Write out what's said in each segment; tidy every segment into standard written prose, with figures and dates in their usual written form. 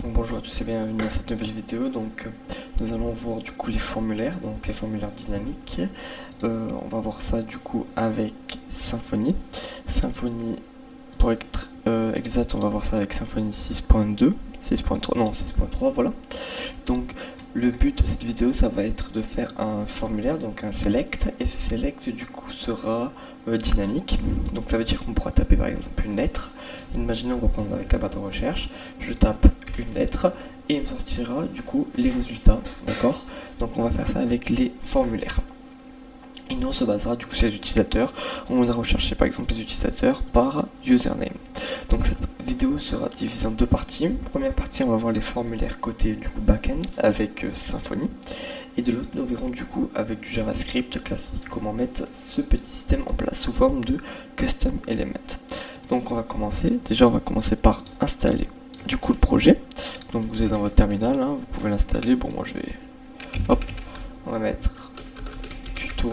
Donc bonjour à tous et bienvenue dans cette nouvelle vidéo. Nous allons voir du coup les formulaires, donc les formulaires dynamiques. On va voir ça du coup avec Symfony. Symfony pour être exact, on va voir ça avec Symfony 6.2, 6.3, non 6.3, voilà. Donc le but de cette vidéo, ça va être de faire un formulaire, donc un select, et ce select du coup sera dynamique. Donc ça veut dire qu'on pourra taper par exemple une lettre. Imaginons, on va prendre avec la barre de recherche, je tape une lettre et il me sortira du coup les résultats, d'accord? Donc on va faire ça avec les formulaires. Et nous on se basera du coup sur les utilisateurs. On voudra rechercher par exemple les utilisateurs par username. Donc cette vidéo sera divisée en deux parties. Première partie, on va voir les formulaires côté du coup backend avec Symfony. Et de l'autre, nous verrons du coup avec du JavaScript classique comment mettre ce petit système en place sous forme de custom element. Donc on va commencer. Déjà on va commencer par installer du coup le projet. Donc vous êtes dans votre terminal, hein, vous pouvez l'installer. Bon, moi je vais, hop, on va mettre tuto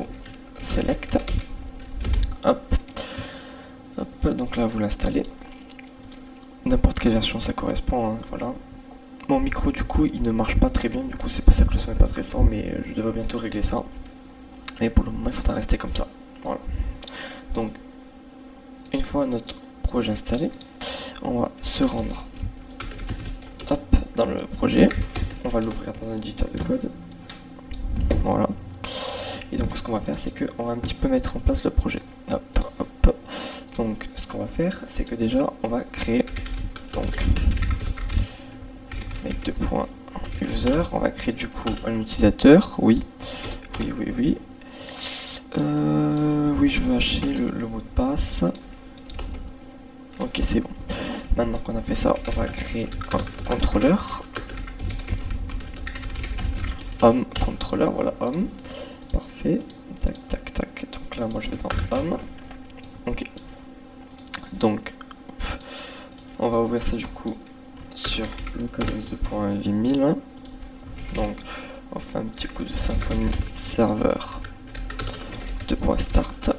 select, hop, donc là vous l'installez, n'importe quelle version ça correspond, hein, voilà. Mon micro du coup il ne marche pas très bien, du coup c'est pour ça que le son n'est pas très fort, mais je devrais bientôt régler ça. Et pour le moment il faudra rester comme ça, voilà. Donc une fois notre projet installé, on va se rendre, hop, dans le projet, on va l'ouvrir dans un éditeur de code, voilà. Et donc ce qu'on va faire, c'est qu'on va un petit peu mettre en place le projet. Hop, hop. Donc ce qu'on va faire, c'est que déjà on va créer donc make2.user, on va créer du coup un utilisateur, oui, oui, je veux hacher le mot de passe. Ok, c'est bon. Maintenant qu'on a fait ça, on va créer un contrôleur. Homme, contrôleur, voilà, homme. Parfait. Tac, tac, tac. Donc là, moi, je vais dans homme. Ok. Donc, on va ouvrir ça du coup sur le codex 2.8000. Donc, on fait un petit coup de Symfony serveur 2.start.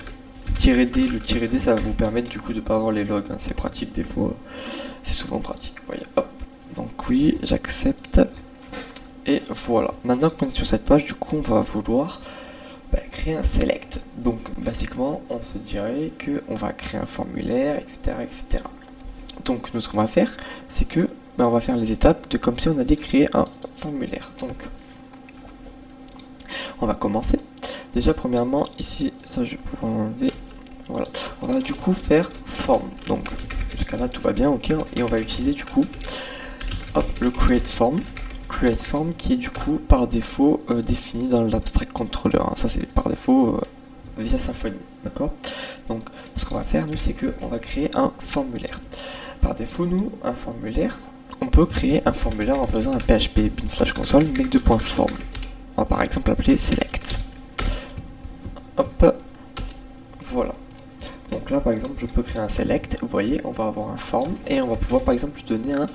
-d, le -d, ça va vous permettre du coup de ne pas avoir les logs. Hein. C'est pratique des fois. C'est souvent pratique. Voyez, hop. Donc oui, j'accepte. Et voilà. Maintenant qu'on est sur cette page, du coup, on va vouloir créer un select. Donc, basiquement, on se dirait qu'on va créer un formulaire, etc., etc. Donc, nous, ce qu'on va faire, c'est que on va faire les étapes de comme si on allait créer un formulaire. Donc, on va commencer. Déjà, premièrement, ici, ça, je vais pouvoir l'enlever. Voilà. On va du coup faire form. Donc, jusqu'à là, tout va bien, ok. Et on va utiliser du coup, hop, le create form qui est du coup par défaut défini dans l'abstract controller. Hein. Ça c'est par défaut via Symfony, d'accord? Donc ce qu'on va faire nous, c'est qu'on va créer un formulaire. Par défaut, nous, un formulaire, on peut créer un formulaire en faisant un php bin/console make2.form. On va par exemple l'appeler select. Hop, voilà. Donc là, par exemple, je peux créer un select. Vous voyez, on va avoir un form et on va pouvoir, par exemple, donner un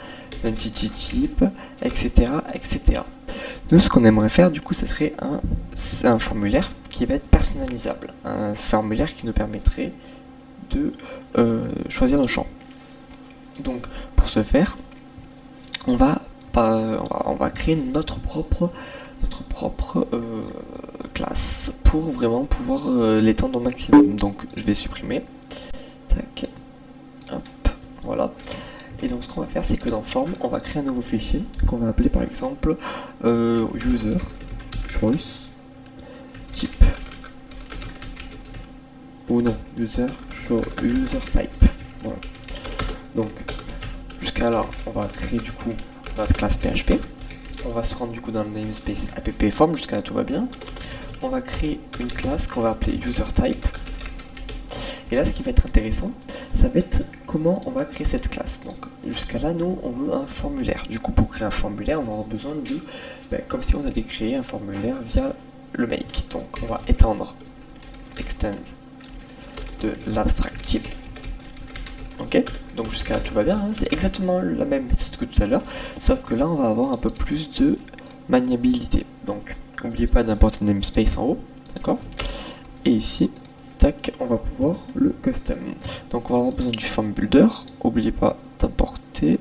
entity type, etc., etc. Nous, ce qu'on aimerait faire, du coup, ce serait un formulaire qui va être personnalisable. Un formulaire qui nous permettrait de choisir nos champs. Donc, pour ce faire, on va créer notre propre classe pour vraiment pouvoir l'étendre au maximum. Donc je vais supprimer, tac, hop, voilà. Et donc ce qu'on va faire, c'est que dans form, on va créer un nouveau fichier qu'on va appeler par exemple user choice type, ou non, user type, voilà. Donc jusqu'à là, on va créer du coup notre classe PHP. On va se rendre du coup dans le namespace appform, jusqu'à là tout va bien. On va créer une classe qu'on va appeler userType. Et là, ce qui va être intéressant, ça va être comment on va créer cette classe. Donc, jusqu'à là, nous, on veut un formulaire. Du coup, pour créer un formulaire, on va avoir besoin de, comme si on avait créé un formulaire via le make. Donc, on va étendre, extend de l'abstract type. Ok, donc jusqu'à là tout va bien, hein. C'est exactement la même méthode que tout à l'heure, sauf que là on va avoir un peu plus de maniabilité. Donc n'oubliez pas d'importer namespace en haut, d'accord? Et ici, tac, on va pouvoir le custom. Donc on va avoir besoin du form builder, n'oubliez pas d'importer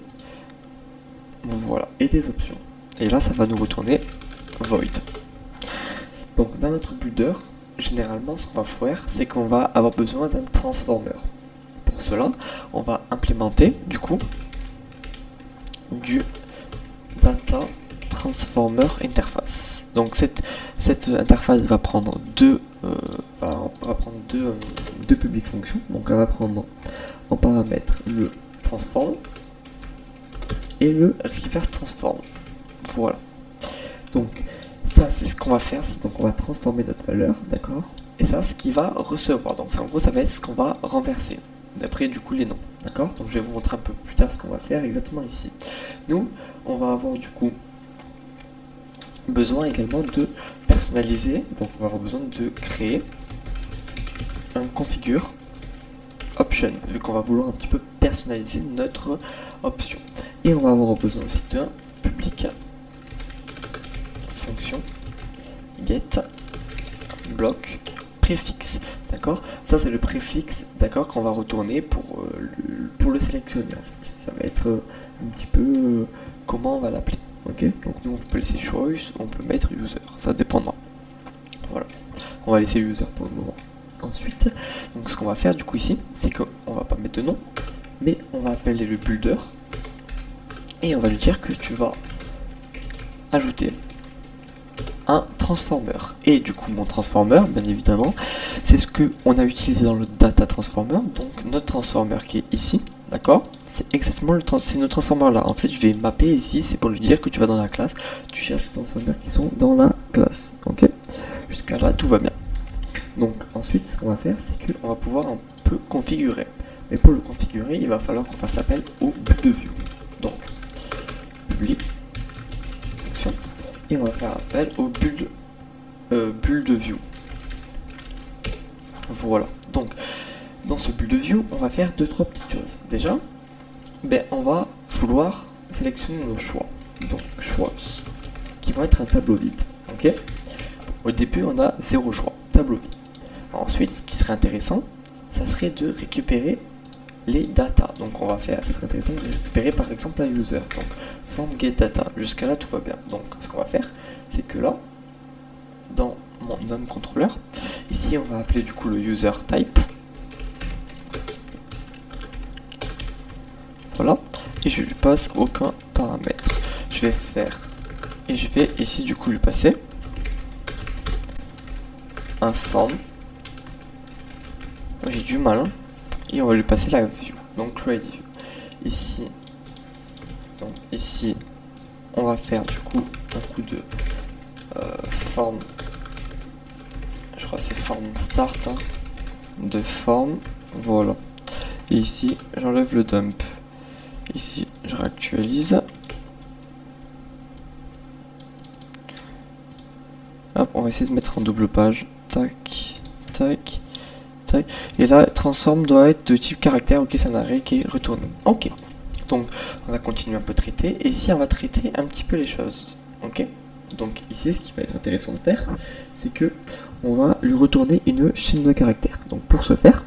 voilà, et des options. Et là, ça va nous retourner void. Donc dans notre builder, généralement, ce qu'on va faire, c'est qu'on va avoir besoin d'un transformer. Pour cela, on va implémenter, du coup, du data transformer interface. Donc cette interface va prendre deux public functions. Donc elle va prendre en paramètre le transform et le reverse transform. Voilà. Donc ça c'est ce qu'on va faire, donc on va transformer notre valeur, d'accord? Et ça ce qu'il va recevoir. Donc en gros ça va être ce qu'on va renverser. D'après du coup les noms, d'accord? Donc je vais vous montrer un peu plus tard ce qu'on va faire exactement ici. Nous, on va avoir du coup besoin également de personnaliser, donc on va avoir besoin de créer un configure option, vu qu'on va vouloir un petit peu personnaliser notre option. Et on va avoir besoin aussi d'un public fonction get block préfixe, d'accord? Ça c'est le préfixe, d'accord, qu'on va retourner pour le sélectionner en fait. Ça va être un petit peu comment on va l'appeler, ok? Donc nous on peut laisser choice, on peut mettre user, ça dépendra. Voilà, on va laisser user pour le moment. Ensuite, donc ce qu'on va faire du coup ici, c'est qu'on va pas mettre de nom, mais on va appeler le builder et on va lui dire que tu vas ajouter un transformer. Et du coup mon transformer, bien évidemment, c'est ce que on a utilisé dans le data transformer, donc notre transformer qui est ici, d'accord? C'est exactement c'est notre transformer là. En fait, je vais mapper ici, c'est pour lui dire que tu vas dans la classe, tu cherches les transformers qui sont dans la classe, ok? Jusqu'à là, tout va bien. Donc ensuite, ce qu'on va faire, c'est qu'on va pouvoir un peu configurer. Mais pour le configurer, il va falloir qu'on fasse appel au build de view. Donc, public, fonction, et on va faire appel au build de view. Voilà. Donc, dans ce build de view, on va faire 2-3 petites choses. Déjà, on va vouloir sélectionner nos choix. Donc, choix qui vont être un tableau vide. Ok. Au début, on a 0 choix, tableau vide. Ensuite, ce qui serait intéressant, ça serait de récupérer les data. Donc on va faire, ça serait intéressant de récupérer par exemple un user. Donc form get data. Jusqu'à là tout va bien. Donc ce qu'on va faire, c'est que là, dans mon non contrôleur, ici on va appeler du coup le user type. Voilà. Et je lui passe aucun paramètre. Je vais faire, et je vais ici du coup lui passer un form. J'ai du mal, hein. Et on va lui passer la view, donc create view. Ici, donc ici, on va faire du coup un coup de form, je crois que c'est form start, hein, de form, voilà. Et ici, j'enlève le dump. Ici, je réactualise. Hop, on va essayer de mettre en double page. Tac, tac. Et là, transform doit être de type caractère, ok, c'est un arrêt qui est retourné. Ok, donc on va continuer un peu traiter, et ici on va traiter un petit peu les choses, ok. Donc ici, ce qui va être intéressant de faire, c'est que on va lui retourner une chaîne de caractères. Donc pour ce faire,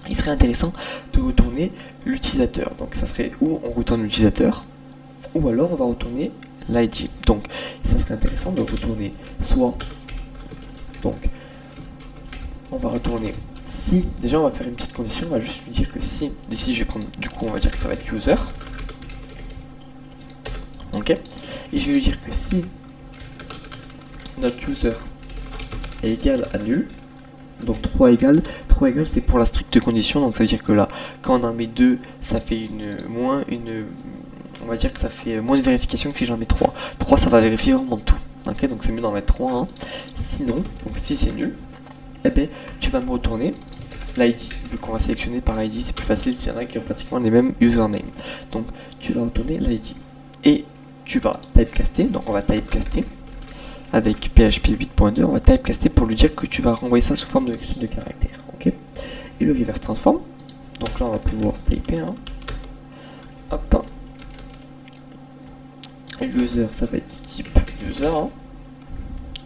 il serait intéressant de retourner l'utilisateur. Donc ça serait où on retourne l'utilisateur, ou alors on va retourner l'ID. Donc ça serait intéressant de retourner soit, donc on va retourner si, déjà on va faire une petite condition, on va juste lui dire que si, d'ici je vais prendre, du coup on va dire que ça va être user, ok, et je vais lui dire que si notre user est égal à nul, donc 3 égale c'est pour la stricte condition, donc ça veut dire que là, quand on en met 2, ça fait on va dire que ça fait moins de vérification que si j'en mets 3. 3 ça va vérifier vraiment tout, ok, donc c'est mieux d'en mettre 3, hein. Sinon, donc si c'est nul, eh bien, tu vas me retourner l'ID. Vu qu'on va sélectionner par ID, c'est plus facile s'il y en a qui ont pratiquement les mêmes usernames. Donc, tu vas retourner l'ID. Et tu vas typecaster. Donc, on va typecaster avec PHP 8.2. On va typecaster pour lui dire que tu vas renvoyer ça sous forme de string de caractère. Ok. Et le reverse transform. Donc là, on va pouvoir typer. Hein. Hop. User, ça va être du type user. Hein.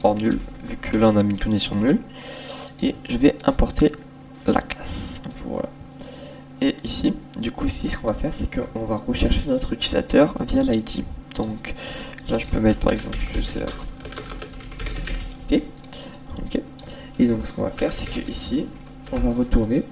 Hors nul. Vu que là, on a mis une condition nulle. Et je vais importer la classe. Voilà. Et ici, du coup ici ce qu'on va faire c'est qu'on va rechercher notre utilisateur via l'ID. Donc là je peux mettre par exemple user t. Ok. Et donc ce qu'on va faire c'est que ici on va retourner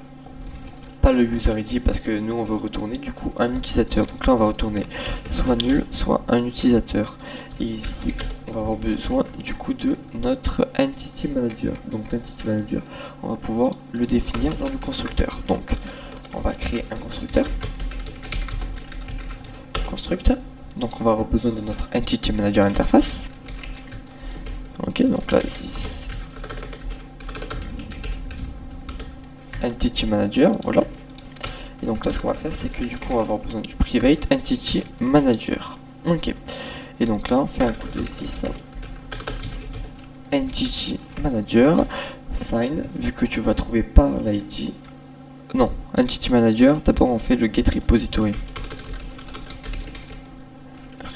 pas le user ID parce que nous on veut retourner du coup un utilisateur. Donc là on va retourner soit nul soit un utilisateur. Et ici on va avoir besoin du coup de notre entity manager. Donc l'entity manager on va pouvoir le définir dans le constructeur. Donc on va créer un constructeur. Donc on va avoir besoin de notre entity manager interface. Ok, donc là ici entity manager, voilà. Et donc là ce qu'on va faire c'est que du coup on va avoir besoin du private entity manager. Ok. Et donc là on fait un coup de 6 entity manager find, vu que tu vas trouver par l'ID. Non, entity manager, d'abord on fait le get repository.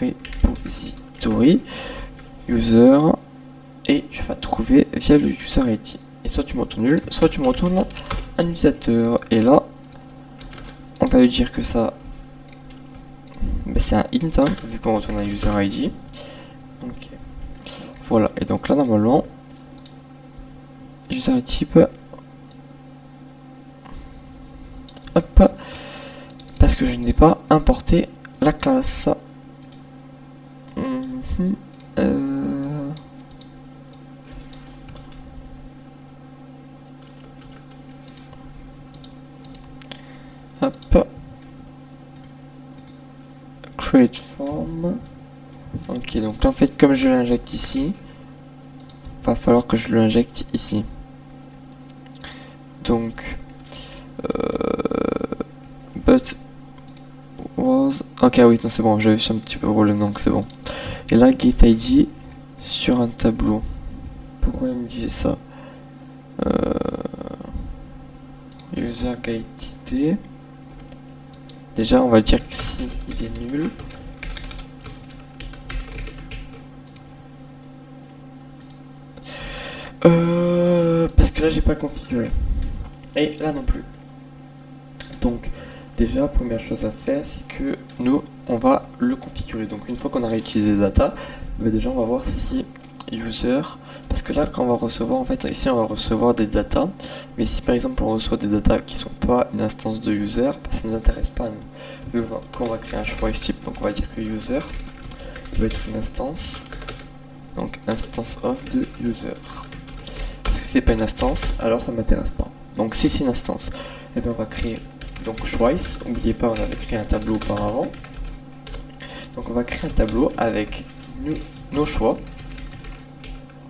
Repository user et tu vas trouver via le user ID. Et soit tu me retournes nul, soit tu me retournes un utilisateur. Et là, on va lui dire que ça, ben c'est un int, hein, vu qu'on retourne un user ID. Ok. Voilà. Et donc là, normalement, user type, hop, parce que je n'ai pas importé la classe. Hop. Create form. Ok, donc là en fait comme je l'injecte ici, va falloir que je l'injecte ici. Donc but was... Ok, oui, non c'est bon, j'avais vu un petit peu le problème, donc c'est bon. Et là get ID sur un tableau. Pourquoi il me disait ça? User get ID. Déjà on va dire que si il est nul, parce que là j'ai pas configuré. Et là non plus. Donc déjà première chose à faire c'est que nous on va le configurer. Donc une fois qu'on a réutilisé data, bah déjà on va voir si user, parce que là quand on va recevoir en fait ici on va recevoir des data, mais si par exemple on reçoit des data qui sont pas une instance de user, bah, ça nous intéresse pas à nous. Quand on va créer un choix type, donc on va dire que user doit être une instance, donc instance of de user. Parce que si c'est pas une instance, alors ça m'intéresse pas. Donc si c'est une instance, et bien on va créer donc choice. N'oubliez pas, on avait créé un tableau auparavant. Donc on va créer un tableau avec nos choix.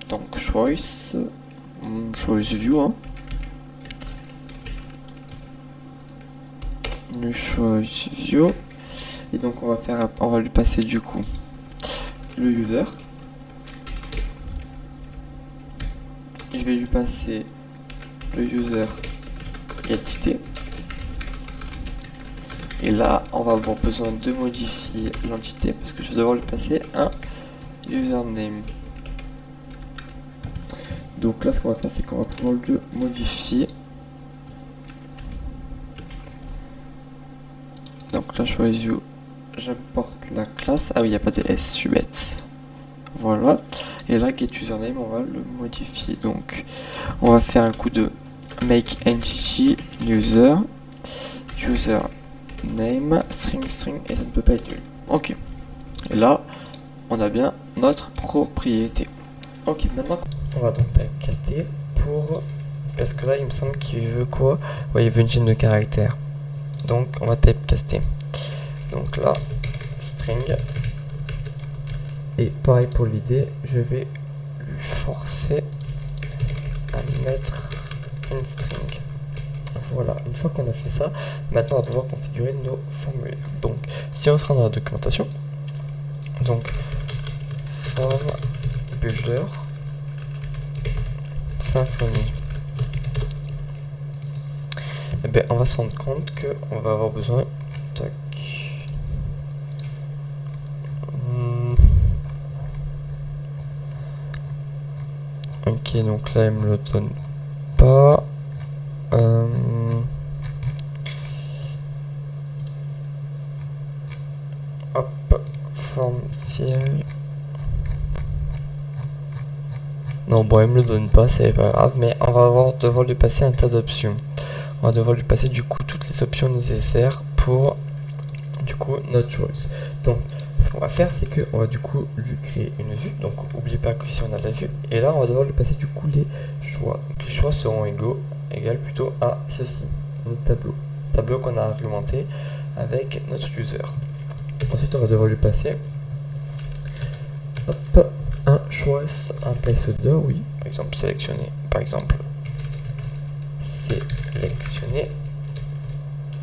Donc choice view, hein. New choice view. Et donc on va lui passer du coup le user. Je vais lui passer le user identité. Et là, on va avoir besoin de modifier l'entité parce que je vais devoir lui passer un username. Donc là, ce qu'on va faire, c'est qu'on va pouvoir le modifier. Donc là, choisis view, j'importe la classe. Ah oui, il n'y a pas de S, je suis bête. Voilà. Et là, get username, on va le modifier. Donc, on va faire un coup de make entity user name string et ça ne peut pas être nul. Ok. Et là, on a bien notre propriété. Ok, maintenant on va donc typecaster pour, parce que là il me semble qu'il veut quoi? Ouais, il veut une chaîne de caractères. Donc on va typecaster. Donc là, string. Et pareil pour l'idée, je vais lui forcer à mettre une string. Voilà, une fois qu'on a fait ça, maintenant on va pouvoir configurer nos formulaires. Donc, si on se rend dans la documentation, donc form builder Symfony, et bien on va se rendre compte qu'on va avoir besoin tac. Ok, donc là il me le donne pas. hop, form field. Non, bon, elle me le donne pas, c'est pas grave, mais on va devoir lui passer un tas d'options. On va devoir lui passer du coup toutes les options nécessaires pour du coup notre choice. Donc ce qu'on va faire, c'est que on va du coup lui créer une vue. Donc n'oubliez pas que si on a la vue, et là on va devoir lui passer du coup les choix. Les choix seront égal plutôt à ceci, notre tableau qu'on a argumenté avec notre user. Ensuite on va devoir lui passer hop, un choice, un placeholder, oui, par exemple sélectionner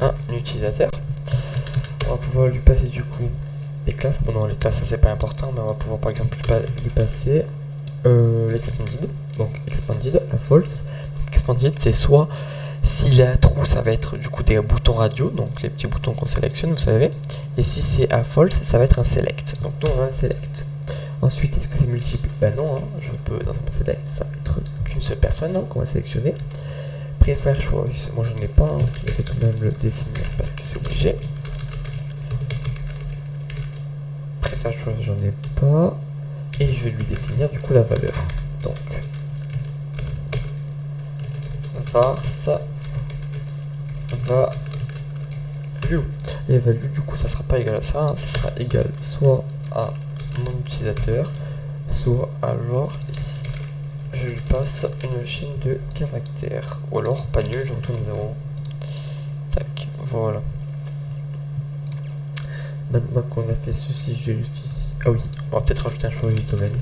un utilisateur. On va pouvoir lui passer du coup des classes. Bon non, les classes ça c'est pas important, mais on va pouvoir par exemple lui passer l'expanded. Donc expanded à false. Donc, expanded c'est soit s'il est à true, ça va être du coup des boutons radio, donc les petits boutons qu'on sélectionne, vous savez. Et si c'est à false, ça va être un select. Donc nous on a un select. Ensuite, est-ce que c'est multiple? Ben non, hein, je peux dans un select, ça va être qu'une seule personne qu'on va sélectionner. Préfère choice, moi je n'ai pas, hein, je vais tout de même le définir parce que c'est obligé. Préfère choice, j'en ai pas. Et je vais lui définir du coup la valeur. Donc, var ça value. Et value, du coup, ça sera pas égal à ça, hein, ça sera égal soit à mon utilisateur, soit alors ici. Je lui passe une chaîne de caractères. Ou alors, pas nul, je retourne 0. Tac, voilà. Maintenant qu'on a fait ceci, je vérifie. Ah oui, on va peut-être rajouter un choix du domaine.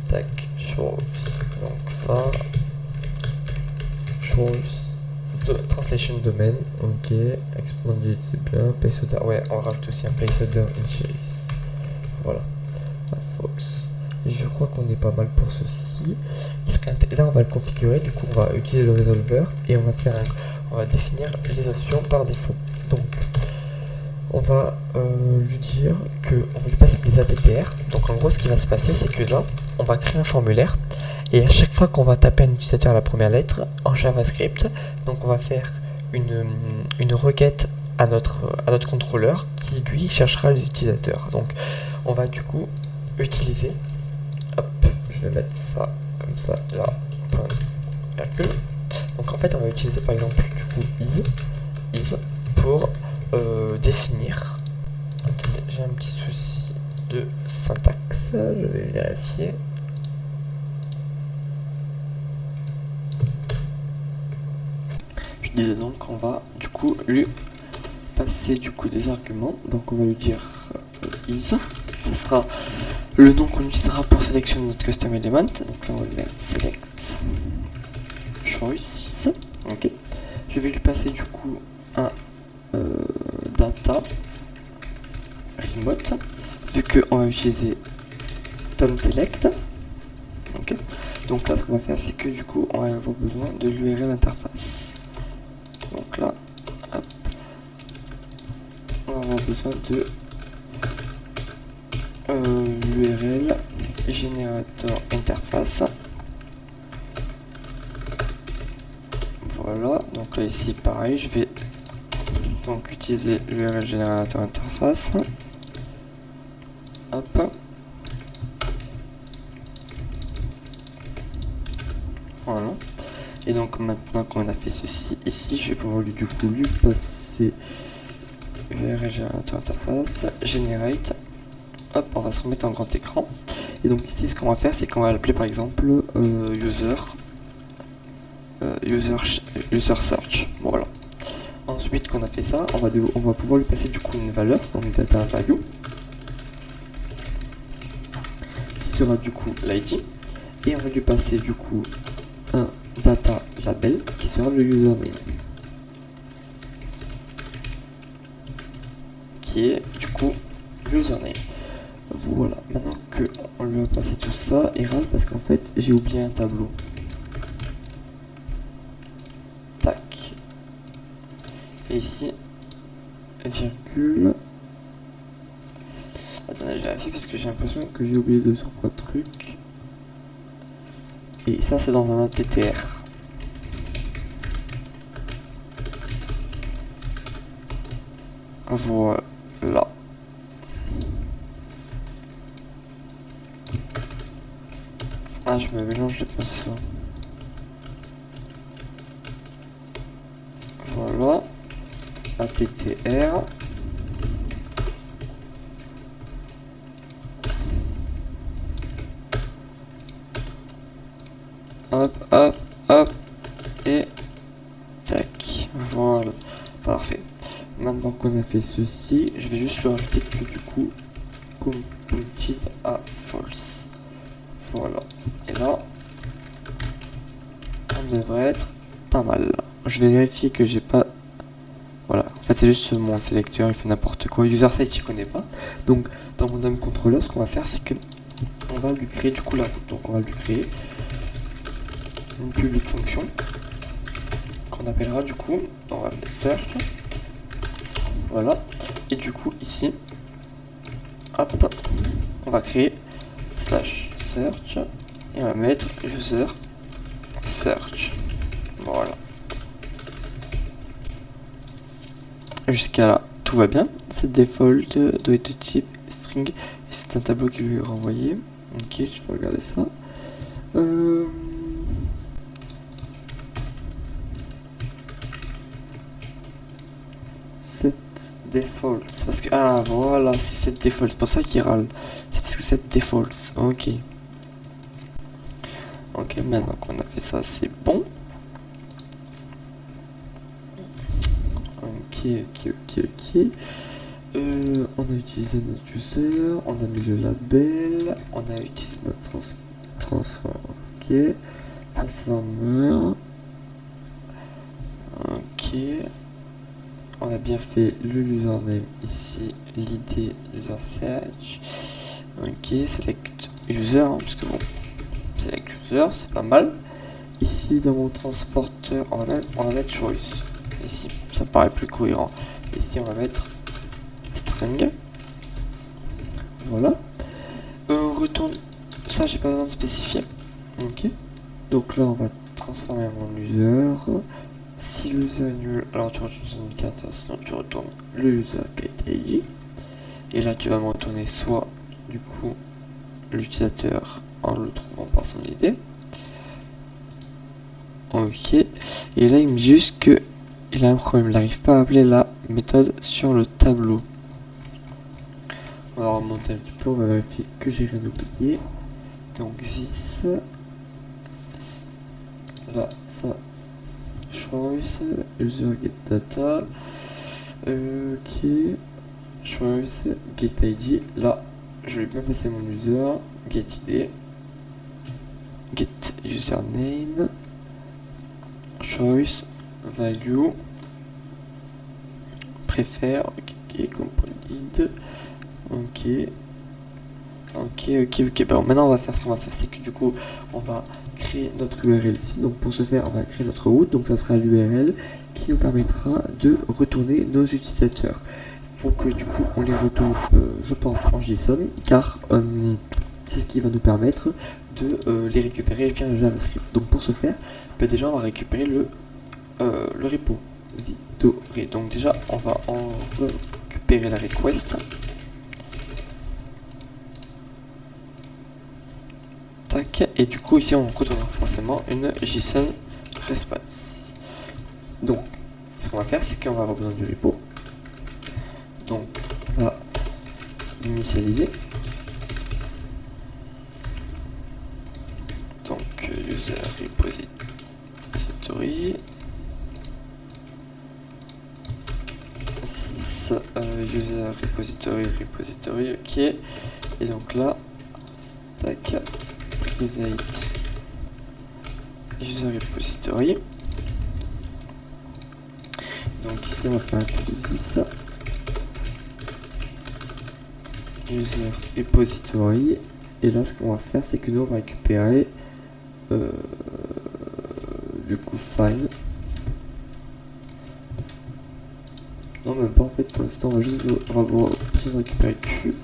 Tac, choice. Donc, var choice de translation domaine. Ok, expanded, c'est bien. Placeholder, ouais, on rajoute aussi un placeholder in chase. Voilà, à false. Et je crois qu'on est pas mal pour ceci. Là, on va le configurer. Du coup, on va utiliser le resolver et on va définir les options par défaut. Donc, on va lui dire qu'on va lui passer des ATTR. Donc en gros ce qui va se passer, c'est que là on va créer un formulaire et à chaque fois qu'on va taper un utilisateur à la première lettre en JavaScript, donc on va faire une requête à notre contrôleur qui lui cherchera les utilisateurs. Donc on va du coup utiliser, hop, je vais mettre ça comme ça là, point virgule. Donc en fait on va utiliser par exemple du coup is pour définir. Attendez, j'ai un petit souci de syntaxe, je vais vérifier. Je disais donc qu'on va du coup lui passer du coup des arguments. Donc on va lui dire is, ça sera le nom qu'on utilisera pour sélectionner notre custom element. Donc là on va lui mettre select choices. Ok. Je vais lui passer du coup un data remote, vu qu'on va utiliser Tom Select. Okay. Donc là ce qu'on va faire, c'est que du coup on va avoir besoin de l'URL interface. Donc là hop, on va avoir besoin de l'URL générateur interface. Voilà, donc là ici pareil, je vais donc utiliser l'URL générateur interface. Hop. Voilà. Et donc maintenant qu'on a fait ceci, ici je vais pouvoir lui passer URL générateur interface, generate. Hop, on va se remettre en grand écran. Et donc ici ce qu'on va faire, c'est qu'on va l'appeler par exemple user search. Voilà. Ensuite qu'on a fait ça, on va pouvoir lui passer du coup une valeur, donc data value, qui sera du coup l'ID, et on va lui passer du coup un data label qui sera le username, qui est du coup l'username. Voilà, maintenant que on lui a passé tout ça, il râle parce qu'en fait j'ai oublié un tableau. Tac. Et ici, virgule. Attendez, je vérifie parce que j'ai l'impression que j'ai oublié 2 ou 3 trucs. Et ça, c'est dans un ATTR. Voilà. Ah, je me mélange les pinceaux. Voilà. ATTR. Hop, hop, hop. Et tac. Voilà. Parfait. Maintenant qu'on a fait ceci, je vais juste lui rajouter que du coup, computed à false. Voilà. Et là, on devrait être pas mal. Je vais vérifier que j'ai pas... Voilà. En fait, c'est juste mon sélecteur, il fait n'importe quoi. User site, je connais pas. Donc, dans mon DOM controller, ce qu'on va faire, c'est que on va lui créer du coup la route. Donc, on va lui créer une public function qu'on appellera du coup, on va mettre search. Voilà. Et du coup, ici, hop, on va créer slash search et on va mettre user search. Voilà. Jusqu'à là, tout va bien. C'est default, doit être de type string et c'est un tableau qui lui est renvoyé. Ok, je vais regarder ça. Set default, parce que ah voilà, c'est set default, c'est pour ça qu'il râle. C'est parce que set default. Ok. Ok, maintenant qu'on a fait ça, c'est bon. Ok. On a utilisé notre user, on a mis le label, on a utilisé notre transform. Ok. Transformer. Ok. On a bien fait le username ici, l'id user search. Ok, select user, hein, parce que bon, select user, c'est pas mal. Ici, dans mon transporteur, on va mettre choice. Ici, ça paraît plus cohérent. Ici, on va mettre string. Voilà. Retourne. Ça, j'ai pas besoin de spécifier. Ok. Donc là, on va transformer mon user. Si l'user est nul, alors tu retournes son indicateur, sinon tu retournes le user get-id. Et là, tu vas me retourner soit, du coup, l'utilisateur en le trouvant par son ID. Ok. Et là, il me dit juste que il a un problème, il n'arrive pas à appeler la méthode sur le tableau. On va remonter un petit peu, on va vérifier que j'ai rien oublié. Donc this, là, ça, choice, user get data, ok, choice, get id, là, je vais bien passer mon user, get id, get username, choice, value, préfère, ok, component, ok. Bon, maintenant on va faire ce qu'on va faire, c'est que du coup on va créer notre URL ici. Donc pour ce faire, on va créer notre route. Donc ça sera l'URL qui nous permettra de retourner nos utilisateurs. Il faut que du coup on les retourne, je pense, en JSON, car c'est ce qui va nous permettre de les récupérer via JavaScript. Donc pour ce faire, déjà on va récupérer le repo Zidore. Donc déjà on va en récupérer la request. Tac, et du coup ici on retournera forcément une JSON response. Donc ce qu'on va faire, c'est qu'on va avoir besoin du repo. Donc on va initialiser. Donc user repository 6 user repository, ok. Et donc là, tac, private user repository. Donc ici on va faire un coup de 10 user repository. Et là ce qu'on va faire, c'est que nous on va récupérer du coup file. Non, même pas en fait, pour l'instant on va juste récupérer Q.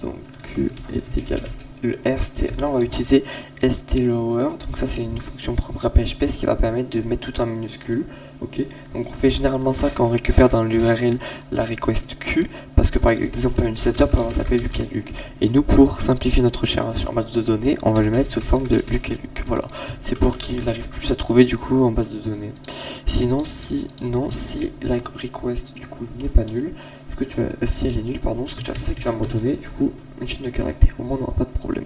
Donc Q est égal le RST. Là on va utiliser stlower, donc ça c'est une fonction propre à PHP, ce qui va permettre de mettre tout en minuscule. Ok, donc on fait généralement ça quand on récupère dans l'URL la request Q, parce que par exemple un utilisateur peut avoir s'appeler Luc et Luc, et nous pour simplifier notre recherche en base de données, on va le mettre sous forme de Luc et Luc. Voilà, c'est pour qu'il n'arrive plus à trouver du coup en base de données. Sinon si la request du coup n'est pas nulle, si elle est nulle, pardon, ce que tu vas faire c'est que tu vas me redonner du coup une chaîne de caractères, au moins on n'aura pas de problème.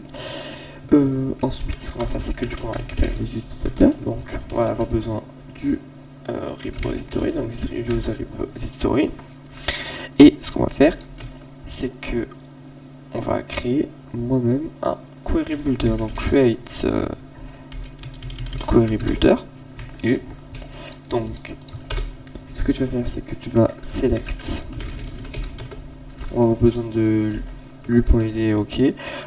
Ensuite ce qu'on va faire c'est que du coup on va récupérer les utilisateurs, donc on va avoir besoin du repository, donc user repository, et ce qu'on va faire c'est que on va créer moi-même un query builder, donc create query builder, et donc ce que tu vas faire c'est que tu vas select, on va avoir besoin de lu.id, ok.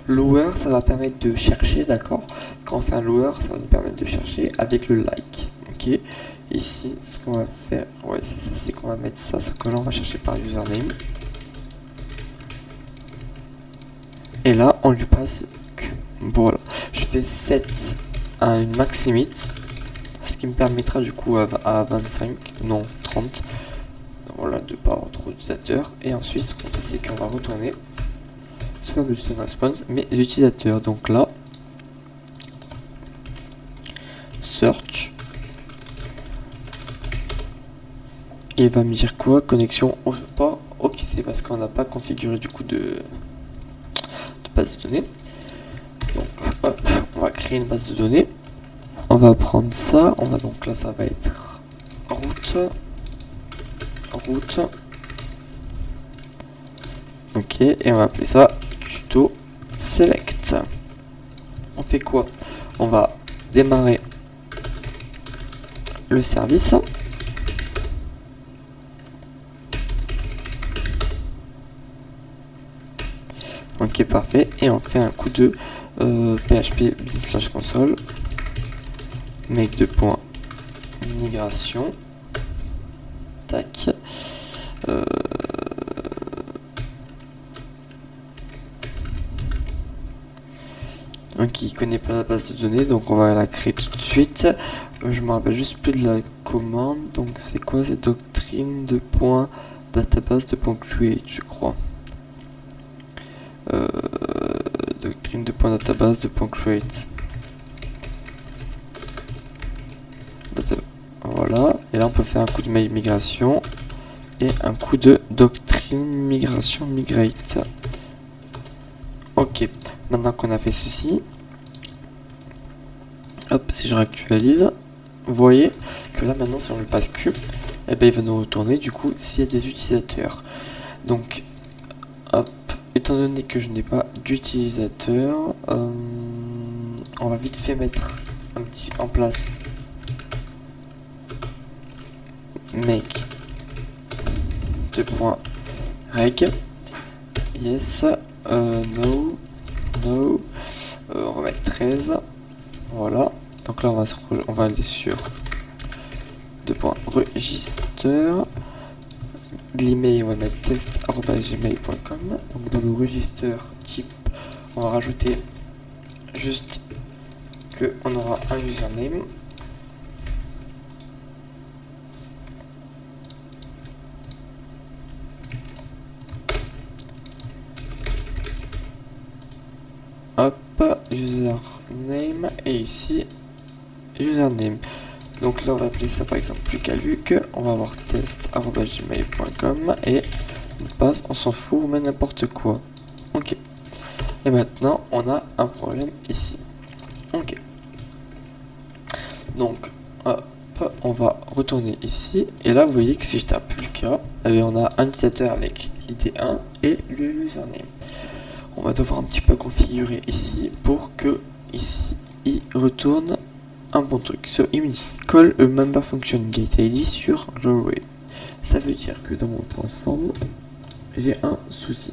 Lower, ça va permettre de chercher, d'accord. Quand on fait un lower, ça va nous permettre de chercher avec le like, ok. Ici, ce qu'on va faire, ouais, c'est ça, c'est qu'on va mettre ça, ce que là, on va chercher par username. Et là, on lui passe Q. Voilà. Je fais 7 à une max limit, ce qui me permettra du coup à 25, non, 30. Voilà, de pas avoir trop d'utilisateurs. Et ensuite, ce qu'on fait, c'est qu'on va retourner sur le system response, mais l'utilisateur. Donc là, search, il va me dire quoi? Connexion au pas. Ok, c'est parce qu'on n'a pas configuré du coup de base de données. Donc hop, on va créer une base de données. On va prendre ça. On va donc là, ça va être route. Ok, et on va appeler ça tuto select. On fait quoi? On va démarrer le service. Ok, parfait. Et on fait un coup de php /console make de point migration. Tac. Donc il connaît pas la base de données, donc on va la créer tout de suite. Je me rappelle juste plus de la commande, donc c'est quoi? C'est doctrine de point database de point create, je crois. Doctrine de point database de point create. Voilà, et là on peut faire un coup de migration et un coup de doctrine migration migrate. Ok, maintenant qu'on a fait ceci, hop, si je réactualise, vous voyez que là maintenant si on lui passe Q, eh ben, il va nous retourner du coup s'il y a des utilisateurs. Donc hop, étant donné que je n'ai pas d'utilisateur, on va vite fait mettre un petit en place make de point reg, yes, no, on va mettre 13, voilà. Donc là on va aller sur register, l'email on va mettre test@gmail.com. donc dans le register type on va rajouter juste que on aura un username. Hop, username, et ici username. Donc là on va appeler ça par exemple Luc, on va avoir test@gmail.com et on passe, on s'en fout, on met n'importe quoi. Ok. Et maintenant on a un problème ici. Ok. Donc hop, on va retourner ici et là vous voyez que si je tape Lucas, on a un utilisateur avec l'id 1 et le username. On va devoir un petit peu configurer ici pour que ici il retourne un bon truc. So il me dit call a member function getID sur l'array. Ça veut dire que dans mon transform j'ai un souci.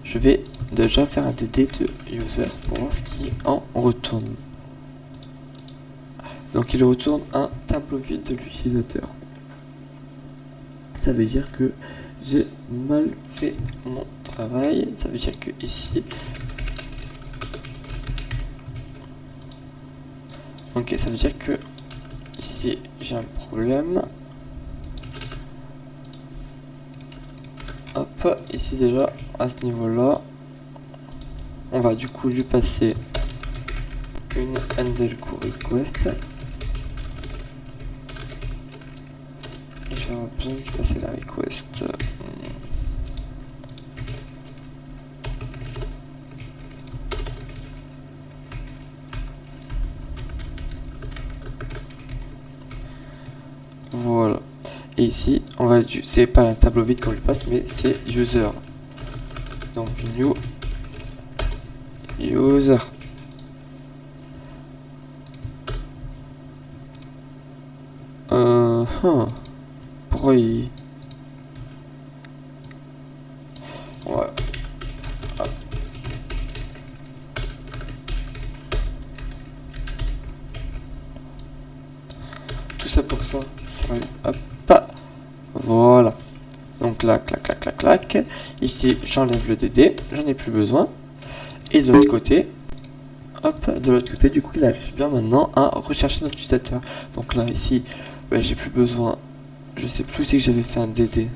Je vais déjà faire un dd de user pour voir ce qui en retourne. Donc il retourne un tableau vide de l'utilisateur. Ça veut dire que j'ai mal fait mon travail. Ça veut dire que ici Ok, ça veut dire que ici j'ai un problème. Hop, ici déjà à ce niveau là, on va du coup lui passer une handle request. Et je vais avoir besoin de lui passer la request. Voilà. Et ici, on va c'est pas un tableau vide qu'on lui passe, mais c'est user. Donc new user. Pourquoi il... Ouais. Hop. Tout ça pour ça. Hop. Voilà. Donc là, clac, clac, clac, clac. Ici, j'enlève le DD. J'en ai plus besoin. Et de l'autre côté, hop, de l'autre côté, du coup, il arrive bien maintenant à rechercher notre utilisateur. Donc là, ici, ouais, j'ai plus besoin. Je sais plus si j'avais fait un DD.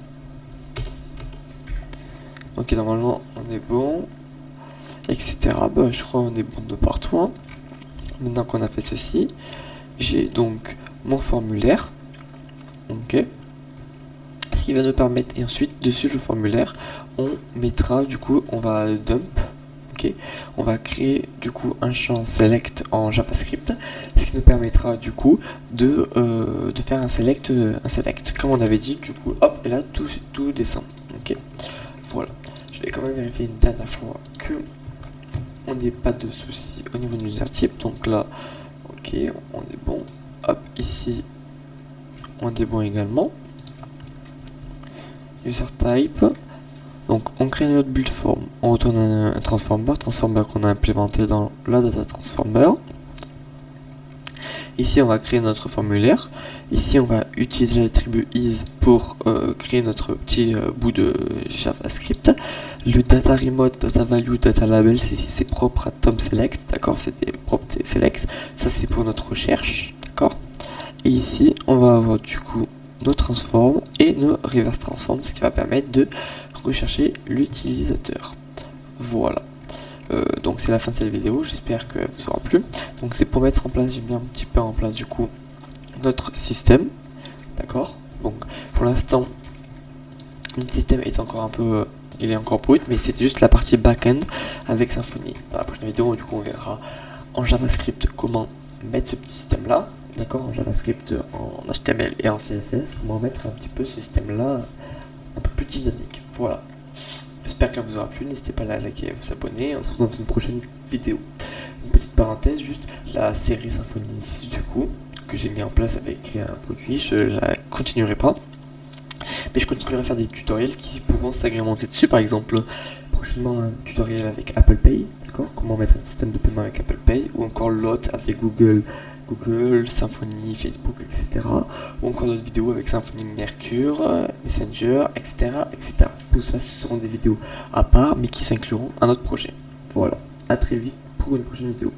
Ok, normalement, on est bon. Etc. Bah, je crois qu'on est bon de partout. Hein. Maintenant qu'on a fait ceci, j'ai donc mon formulaire. Ok. Ce qui va nous permettre, et ensuite, dessus le formulaire, on mettra, du coup, on va dump. Okay. On va créer du coup un champ select en JavaScript, ce qui nous permettra du coup de faire un select comme on avait dit. Du coup, hop, et là tout descend. Ok, voilà. Je vais quand même vérifier une dernière fois que on n'ait pas de soucis au niveau de user type. Donc là, ok, on est bon. Hop, ici, on est bon également. User type. Donc on crée notre build form, on retourne un transformer qu'on a implémenté dans la data transformer. Ici on va créer notre formulaire. Ici on va utiliser l'attribut is pour créer notre petit bout de JavaScript. Le data remote, data value, data label, c'est propre à Tom Select, d'accord, c'est des propres select. Ça c'est pour notre recherche, d'accord. Et ici on va avoir du coup nos transforms et nos reverse transforms, ce qui va permettre de rechercher l'utilisateur. Voilà. Donc c'est la fin de cette vidéo, j'espère qu'elle vous aura plu. Donc c'est pour mettre en place, j'ai mis un petit peu en place du coup notre système. D'accord. Donc pour l'instant, notre système est encore un peu, il est encore brut, mais c'était juste la partie back-end avec Symfony. Dans la prochaine vidéo, du coup, on verra en JavaScript comment mettre ce petit système là. D'accord, en JavaScript, en HTML et en CSS, comment mettre un petit peu ce système là un peu plus dynamique. Voilà. J'espère qu'elle vous aura plu. N'hésitez pas à liker et à vous abonner. On se retrouve dans une prochaine vidéo. Une petite parenthèse, juste la série Symfony 6 du coup, que j'ai mis en place avec un produit, je la continuerai pas. Mais je continuerai à faire des tutoriels qui pourront s'agrémenter dessus. Par exemple, prochainement un tutoriel avec Apple Pay, d'accord, comment mettre un système de paiement avec Apple Pay, ou encore l'autre avec Google, Symfony, Facebook, etc. Ou encore d'autres vidéos avec Symfony Mercure, Messenger, etc., etc. Tout ça, ce seront des vidéos à part, mais qui s'incluront à notre projet. Voilà, à très vite pour une prochaine vidéo.